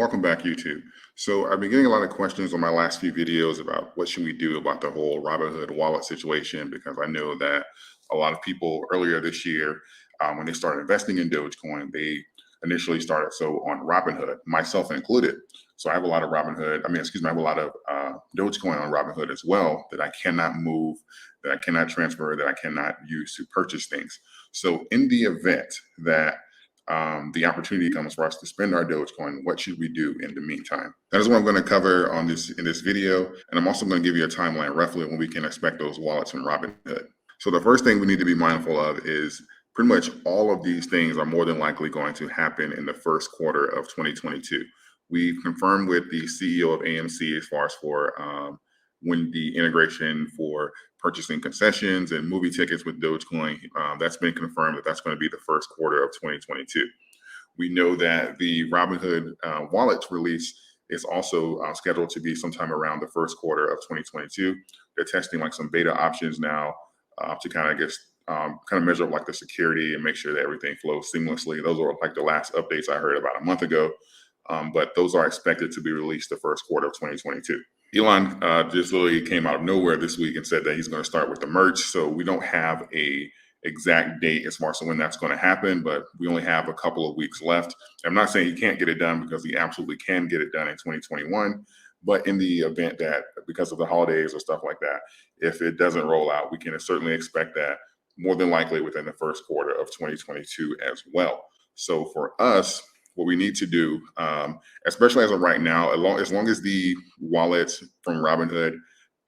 Welcome back, YouTube. So I've been getting a lot of questions on my last few videos about what should we do about the whole Robinhood wallet situation, because I know that a lot of people earlier this year, when they started investing in Dogecoin, they initially started so on Robinhood, myself included. So I have a lot of I have a lot of Dogecoin on Robinhood as well that I cannot move, that I cannot transfer, that I cannot use to purchase things. So in the event that the opportunity comes for us to spend our Dogecoin, what should we do in the meantime? That is what I'm going to cover in this video. And I'm also going to give you a timeline roughly when we can expect those wallets from Robinhood. So the first thing we need to be mindful of is pretty much all of these things are more than likely going to happen in the first quarter of 2022. We've confirmed with the CEO of AMC as far as for when the integration for purchasing concessions and movie tickets with Dogecoin, that's been confirmed that that's going to be the first quarter of 2022. We know that the Robinhood wallet release is also scheduled to be sometime around the first quarter of 2022. They're testing like some beta options now to kind of measure up like the security and make sure that everything flows seamlessly. Those are like the last updates I heard about a month ago, but those are expected to be released the first quarter of 2022. Elon just literally came out of nowhere this week and said that he's going to start with the merge. So we don't have a exact date as far as when that's going to happen, but we only have a couple of weeks left. I'm not saying he can't get it done, because he absolutely can get it done in 2021. But in the event that because of the holidays or stuff like that, if it doesn't roll out, we can certainly expect that more than likely within the first quarter of 2022 as well. So for us, what we need to do, especially as of right now, as long as the wallets from Robinhood,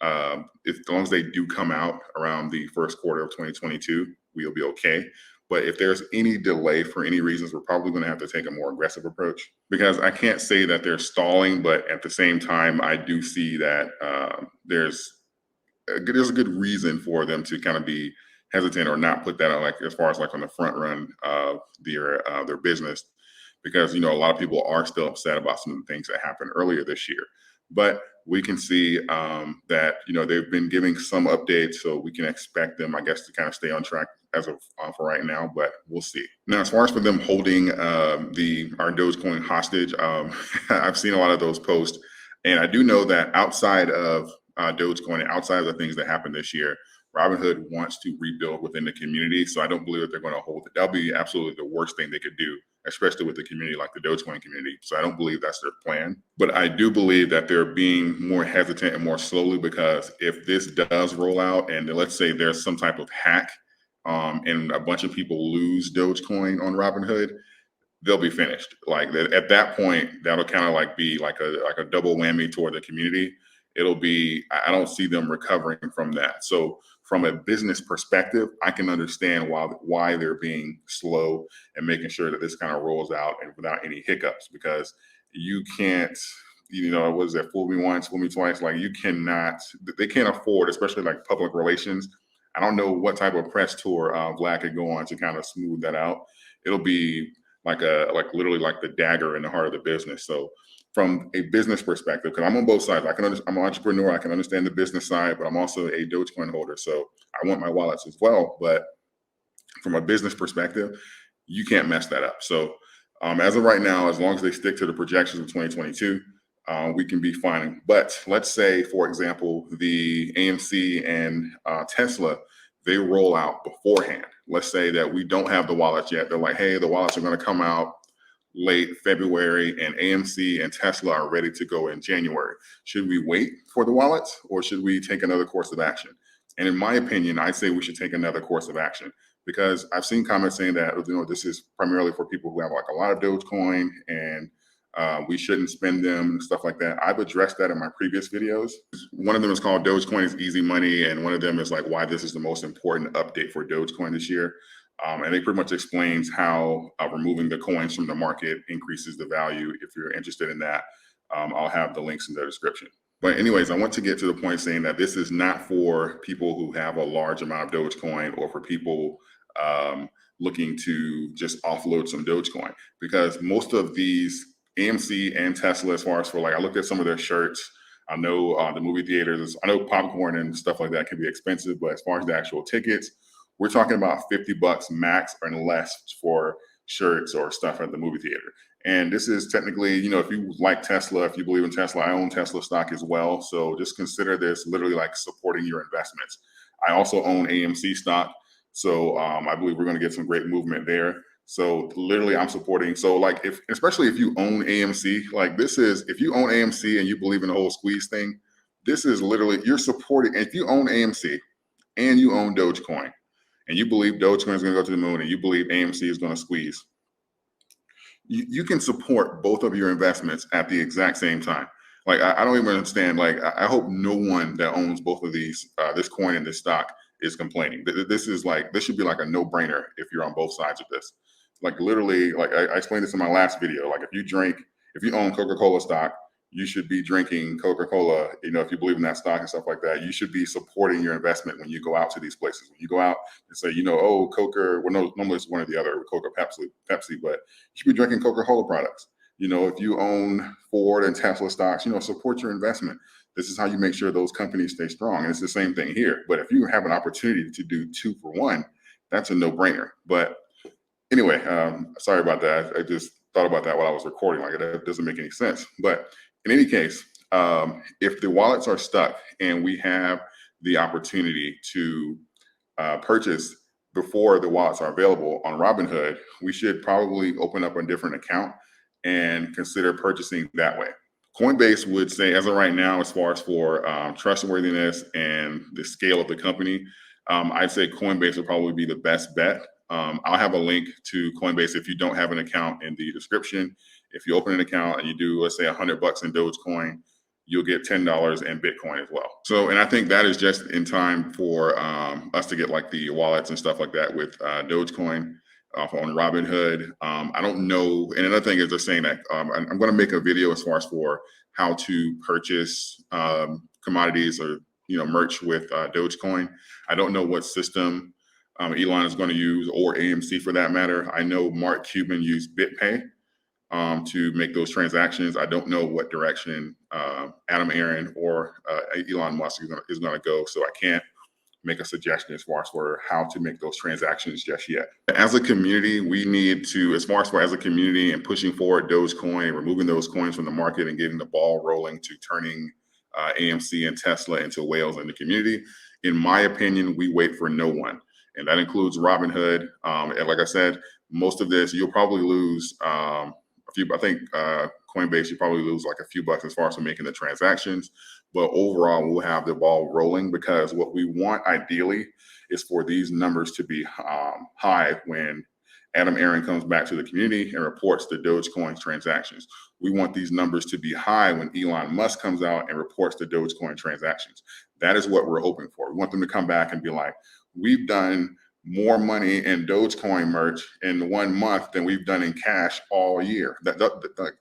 as long as they do come out around the first quarter of 2022, we'll be okay. But if there's any delay for any reasons, we're probably going to have to take a more aggressive approach, because I can't say that they're stalling, but at the same time, I do see that there's a good reason for them to kind of be hesitant or not put that on, like as far as like on the front run of their business. Because, a lot of people are still upset about some of the things that happened earlier this year. But we can see that, they've been giving some updates, so we can expect them, I guess, to kind of stay on track as of for right now, but we'll see. Now, as far as for them holding our Dogecoin hostage, I've seen a lot of those posts. And I do know that outside of Dogecoin, outside of the things that happened this year, Robinhood wants to rebuild within the community. So I don't believe that they're going to hold it. That'll be absolutely the worst thing they could do, especially with the community like the Dogecoin community. So I don't believe that's their plan. But I do believe that they're being more hesitant and more slowly, because if this does roll out and let's say there's some type of hack and a bunch of people lose Dogecoin on Robinhood, they'll be finished. Like at that point, that'll kind of like be like a double whammy toward the community. It'll be, I don't see them recovering from that. So from a business perspective, I can understand why they're being slow and making sure that this kind of rolls out and without any hiccups, because you can't, what is that, fool me once, fool me twice? Like they can't afford, especially like public relations. I don't know what type of press tour Vlad could go on to kind of smooth that out. It'll be literally like the dagger in the heart of the business. So from a business perspective, because I'm on both sides, I'm an entrepreneur, I can understand the business side, but I'm also a Dogecoin holder. So I want my wallets as well. But from a business perspective, you can't mess that up. So as of right now, as long as they stick to the projections of 2022, we can be fine. But let's say, for example, the AMC and Tesla, they roll out beforehand. Let's say that we don't have the wallets yet. They're like, hey, the wallets are going to come out late February, and AMC and Tesla are ready to go in January. Should we wait for the wallets, or should we take another course of action? And in my opinion, I'd say we should take another course of action, because I've seen comments saying that this is primarily for people who have like a lot of Dogecoin and we shouldn't spend them and stuff like that. I've addressed that in my previous videos. One of them is called Dogecoin is Easy Money, and one of them is like why this is the most important update for Dogecoin this year. And it pretty much explains how removing the coins from the market increases the value. If you're interested in that, I'll have the links in the description. But anyways, I want to get to the point saying that this is not for people who have a large amount of Dogecoin, or for people looking to just offload some Dogecoin, because most of these AMC and Tesla, as far as for like, I looked at some of their shirts. I know the movie theaters, I know popcorn and stuff like that can be expensive, but as far as the actual tickets, we're talking about $50 max or less for shirts or stuff at the movie theater. And this is technically, if you like Tesla, if you believe in Tesla, I own Tesla stock as well. So just consider this literally like supporting your investments. I also own AMC stock. So I believe we're going to get some great movement there. So literally I'm supporting. So like especially if you own AMC, like this is, if you own AMC and you believe in the whole squeeze thing, this is literally, you're supporting. If you own AMC and you own Dogecoin and you believe Dogecoin is going to go to the moon and you believe AMC is going to squeeze, you can support both of your investments at the exact same time. Like I don't even understand. Like I hope no one that owns both of these, this coin and this stock, is complaining. This should be like a no-brainer if you're on both sides of this. Like literally, like I explained this in my last video. Like if you own Coca-Cola stock, you should be drinking Coca-Cola. If you believe in that stock and stuff like that, you should be supporting your investment when you go out to these places. When you go out and say, oh, Coca, well, no, normally it's one or the other, Coca, Pepsi, but you should be drinking Coca-Cola products. If you own Ford and Tesla stocks, support your investment. This is how you make sure those companies stay strong. And it's the same thing here. But if you have an opportunity to do 2 for 1, that's a no-brainer. But anyway, sorry about that. I just thought about that while I was recording. Like it doesn't make any sense. But in any case, if the wallets are stuck and we have the opportunity to purchase before the wallets are available on Robinhood, we should probably open up a different account and consider purchasing that way. Coinbase would say, as of right now, as far as for trustworthiness and the scale of the company, I'd say Coinbase would probably be the best bet. I'll have a link to Coinbase if you don't have an account in the description. If you open an account and you do, let's say, $100 in Dogecoin, you'll get $10 in Bitcoin as well. So, and I think that is just in time for us to get like the wallets and stuff like that with Dogecoin on Robinhood. I don't know. And another thing is they're saying that I'm going to make a video as far as for how to purchase commodities or merch with Dogecoin. I don't know what system Elon is going to use, or AMC for that matter. I know Mark Cuban used BitPay to make those transactions. I don't know what direction Adam Aaron or Elon Musk is going to go, so I can't make a suggestion as far as for how to make those transactions just yet. As a community, we need to, as a community and pushing forward Dogecoin, removing those coins from the market and getting the ball rolling to turning AMC and Tesla into whales in the community. In my opinion, we wait for no one. And that includes Robinhood. And like I said, most of this, you'll probably lose a few. I think Coinbase, you probably lose like a few bucks as far as making the transactions. But overall, we'll have the ball rolling, because what we want ideally is for these numbers to be high when Adam Aaron comes back to the community and reports the Dogecoin transactions. We want these numbers to be high when Elon Musk comes out and reports the Dogecoin transactions. That is what we're hoping for. We want them to come back and be like, we've done more money in Dogecoin merch in 1 month than we've done in cash all year.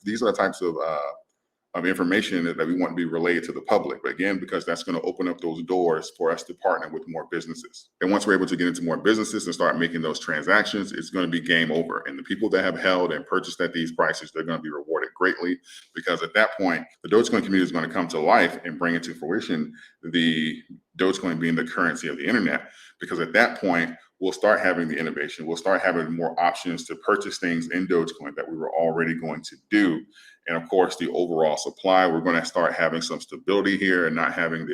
These are the types of information that we want to be relayed to the public. But again, because that's going to open up those doors for us to partner with more businesses. And once we're able to get into more businesses and start making those transactions, it's going to be game over. And the people that have held and purchased at these prices, they're going to be rewarded greatly, because at that point, the Dogecoin community is going to come to life and bring into fruition the Dogecoin being the currency of the internet. Because at that point, we'll start having the innovation. We'll start having more options to purchase things in Dogecoin that we were already going to do. And of course, the overall supply, we're going to start having some stability here and not having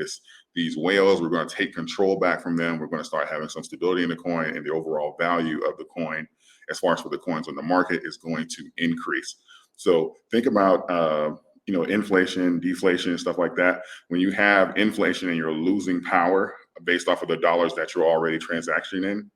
these whales. We're going to take control back from them. We're going to start having some stability in the coin, and the overall value of the coin, as far as for the coins on the market, is going to increase. So think about inflation, deflation, stuff like that. When you have inflation and you're losing power based off of the dollars that you're already transacting in,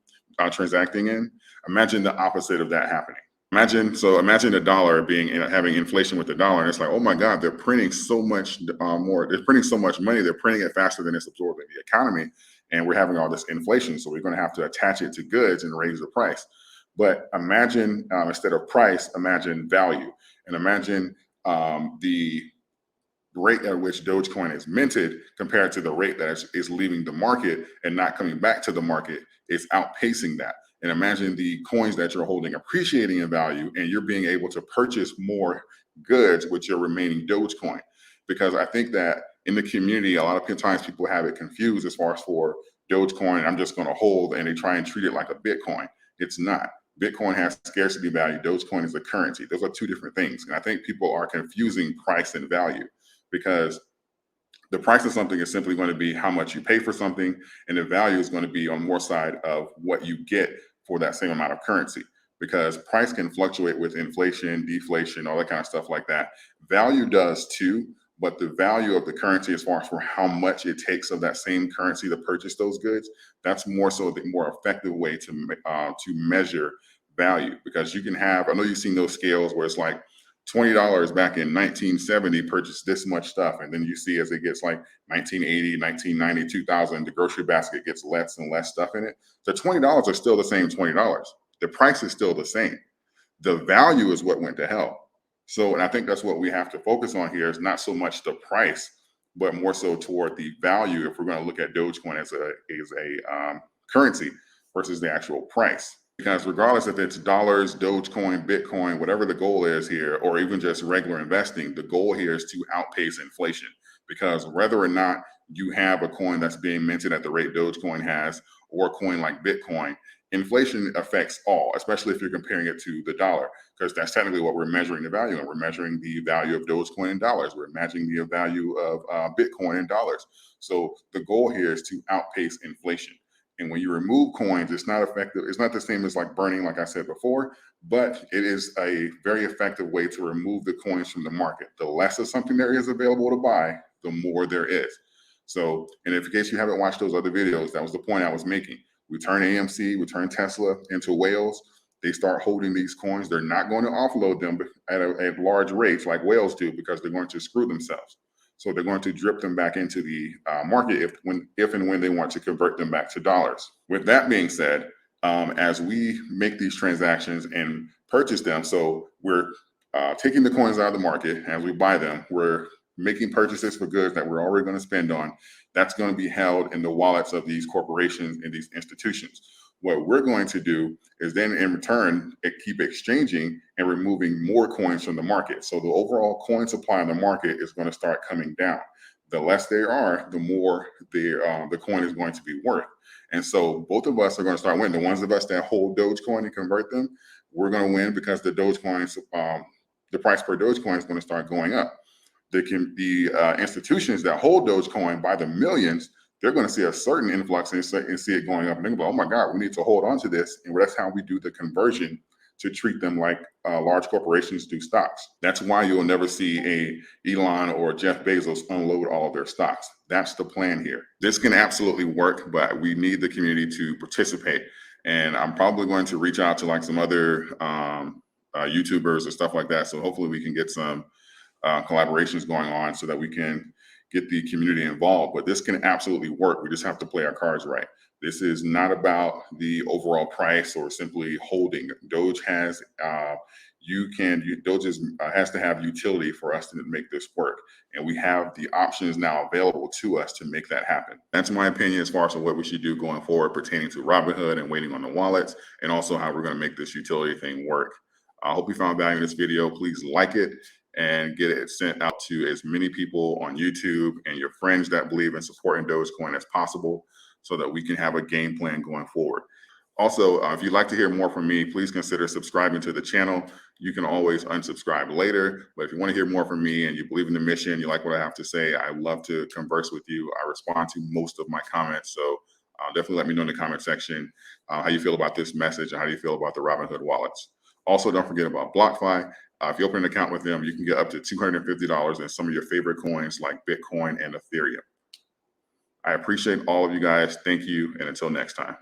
imagine the opposite of that happening. Imagine the dollar having inflation with the dollar, and it's like, oh my God, they're printing so much more. They're printing so much money. They're printing it faster than it's absorbing the economy, and we're having all this inflation. So we're going to have to attach it to goods and raise the price. But imagine instead of price, imagine value, and imagine the rate at which Dogecoin is minted compared to the rate that is leaving the market and not coming back to the market. Is outpacing that. And imagine the coins that you're holding appreciating in value, and you're being able to purchase more goods with your remaining Dogecoin. Because I think that in the community, a lot of times people have it confused as far as for Dogecoin, I'm just going to hold, and they try and treat it like a Bitcoin. It's not. Bitcoin has scarcity value. Dogecoin is a currency. Those are two different things. And I think people are confusing price and value, because the price of something is simply going to be how much you pay for something, and the value is going to be on more side of what you get for that same amount of currency. Because price can fluctuate with inflation, deflation, all that kind of stuff like that. Value does too, but the value of the currency, as far as for how much it takes of that same currency to purchase those goods, that's more so the more effective way to measure value. Because you can have, I know you've seen those scales where it's like $20 back in 1970 purchased this much stuff, and then you see as it gets like 1980, 1990, 2000, the grocery basket gets less and less stuff in it. The $20 are still the same $20. The price is still the same. The value is what went to hell. So, and I think that's what we have to focus on here, is not so much the price, but more so toward the value, if we're going to look at Dogecoin as a currency versus the actual price. Because regardless if it's dollars, Dogecoin, Bitcoin, whatever the goal is here, or even just regular investing, the goal here is to outpace inflation. Because whether or not you have a coin that's being minted at the rate Dogecoin has, or a coin like Bitcoin, inflation affects all, especially if you're comparing it to the dollar, because that's technically what we're measuring the value in. We're measuring the value of Dogecoin in dollars. We're measuring the value of Bitcoin in dollars. So the goal here is to outpace inflation. And when you remove coins, it's not effective. It's not the same as like burning, like I said before, but it is a very effective way to remove the coins from the market. The less of something there is available to buy, the more there is. So, and if in case you haven't watched those other videos, that was the point I was making. We turn AMC, we turn Tesla into whales. They start holding these coins. They're not going to offload them at large rates like whales do, because they're going to screw themselves. So they're going to drip them back into the market if and when they want to convert them back to dollars. With that being said, as we make these transactions and purchase them, so we're taking the coins out of the market. As we buy them, we're making purchases for goods that we're already going to spend on. That's going to be held in the wallets of these corporations and these institutions. What we're going to do is then in return keep exchanging and removing more coins from the market. So the overall coin supply in the market is going to start coming down. The less there are, the more the coin is going to be worth. And so both of us are going to start winning. The ones of us that hold Dogecoin and convert them, we're going to win, because the Dogecoins, the price per Dogecoin is going to start going up. The institutions that hold Dogecoin by the millions, they're going to see a certain influx and see it going up. And they're going to go, oh my God, we need to hold on to this. And that's how we do the conversion, to treat them like large corporations do stocks. That's why you'll never see a Elon or Jeff Bezos unload all of their stocks. That's the plan here. This can absolutely work, but we need the community to participate. And I'm probably going to reach out to like some other YouTubers or stuff like that. So hopefully we can get some collaborations going on so that we can get the community involved. But this can absolutely work. We just have to play our cards right. This is not about the overall price or simply holding. Doge has Doge has to have utility for us to make this work, and we have the options now available to us to make that happen. That's my opinion as far as what we should do going forward pertaining to Robinhood and waiting on the wallets, and also how we're going to make this utility thing work. I hope you found value in this video. Please like it and get it sent out to as many people on YouTube and your friends that believe in supporting Dogecoin as possible, so that we can have a game plan going forward. Also, if you'd like to hear more from me, please consider subscribing to the channel. You can always unsubscribe later, but if you want to hear more from me and you believe in the mission, you like what I have to say, I love to converse with you. I respond to most of my comments, so definitely let me know in the comment section how you feel about this message and how you feel about the Robinhood wallets. Also, don't forget about BlockFi. If you open an account with them, you can get up to $250 in some of your favorite coins like Bitcoin and Ethereum. I appreciate all of you guys. Thank you. And until next time.